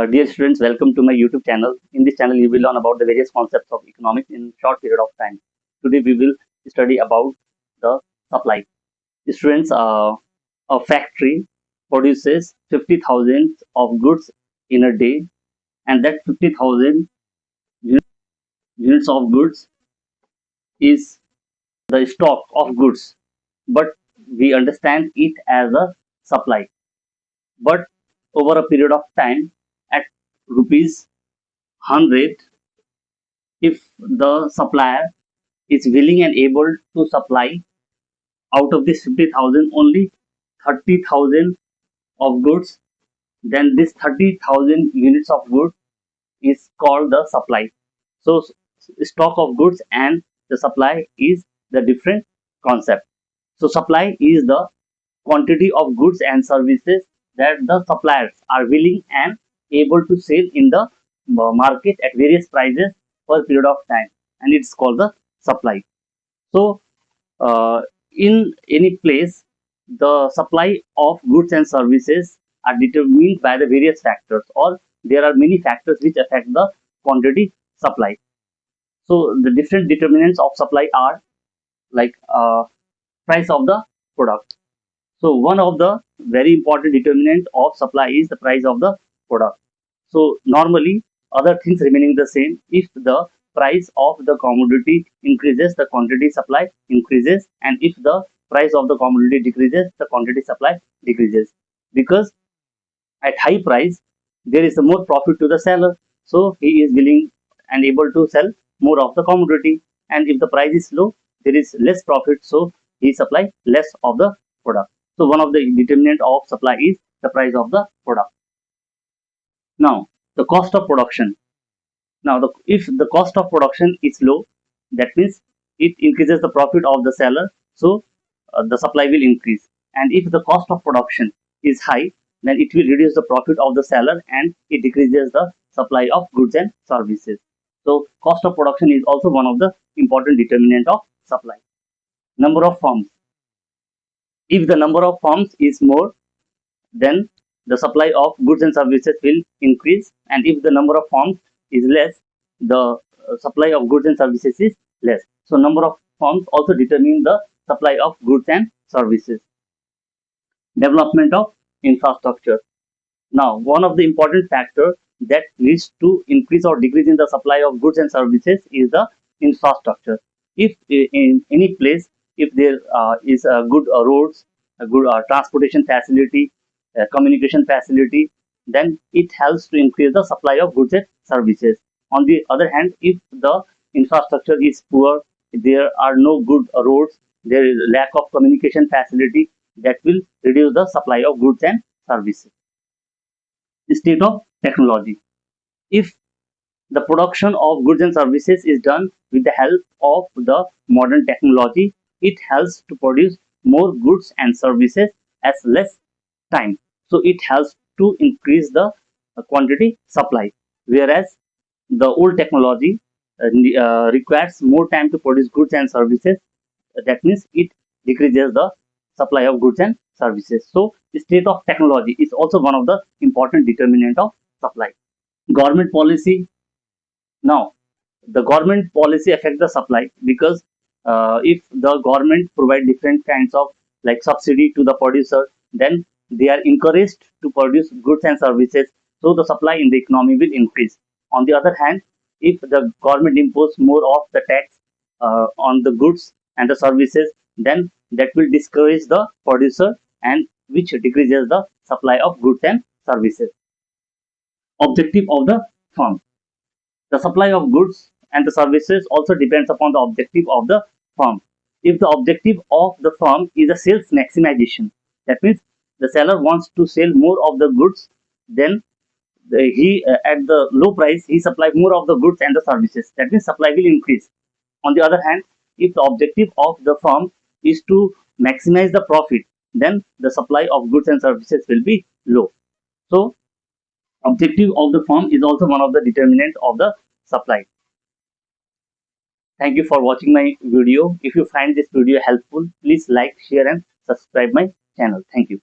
Dear students, welcome to my YouTube channel. In this channel, you will learn about the various concepts of economics in short period of time. Today, we will study about the supply. Students, a factory produces 50,000 of goods in a day, and that 50,000 units of goods is the stock of goods. But we understand it as a supply. But over a period of time, at rupees 100, if the supplier is willing and able to supply out of this 50,000 only 30,000 of goods, then this 30,000 units of goods is called the supply. So stock of goods and the supply is the different concept. So supply is the quantity of goods and services that the suppliers are willing and able to sell in the market at various prices for a period of time, and it's called the supply. So in any place, the supply of goods and services are determined by the various factors, or there are many factors which affect the quantity supply. So the different determinants of supply are like price of the product. So one of the very important determinant of supply is the price of the product. So normally other things remaining the same, if the price of the commodity increases, the quantity supply increases, and if the price of the commodity decreases, the quantity supply decreases. Because at high price there is more profit to the seller, so he is willing and able to sell more of the commodity. And if the price is low, there is less profit, so he supply less of the product. So one of the determinant of supply is the price of the product. Now the cost of production. Now if the cost of production is low, that means it increases the profit of the seller, so the supply will increase. And if the cost of production is high, then it will reduce the profit of the seller and it decreases the supply of goods and services. So cost of production is also one of the important determinant of supply. Number of firms. If the number of firms is more, then the supply of goods and services will increase, and if the number of firms is less, the supply of goods and services is less. So number of firms also determine the supply of goods and services. Development of infrastructure. Now one of the important factors that leads to increase or decrease in the supply of goods and services is the infrastructure. If in any place, if there is a good roads, a good transportation facility, communication facility, then it helps to increase the supply of goods and services. On the other hand, if the infrastructure is poor, there are no good roads, there is lack of communication facility, that will reduce the supply of goods and services. State of technology. If the production of goods and services is done with the help of the modern technology, it helps to produce more goods and services as less time. So it helps to increase the quantity supply. Whereas the old technology requires more time to produce goods and services. That means it decreases the supply of goods and services. So the state of technology is also one of the important determinant of supply. Government policy. Now the government policy affect the supply, because if the government provide different kinds of like subsidy to the producer, then they are encouraged to produce goods and services, so the supply in the economy will increase. On the other hand, if the government impose more of the tax on the goods and the services, then that will discourage the producer, and which decreases the supply of goods and services. Objective of the firm. The supply of goods and the services also depends upon the objective of the firm. If the objective of the firm is a sales maximization, that means the seller wants to sell more of the goods, then he at the low price he supply more of the goods and the services. That means supply will increase. On the other hand, if the objective of the firm is to maximize the profit, then the supply of goods and services will be low. So objective of the firm is also one of the determinant of the supply. Thank you for watching my video. If you find this video helpful, please like, share and subscribe my channel. Thank you.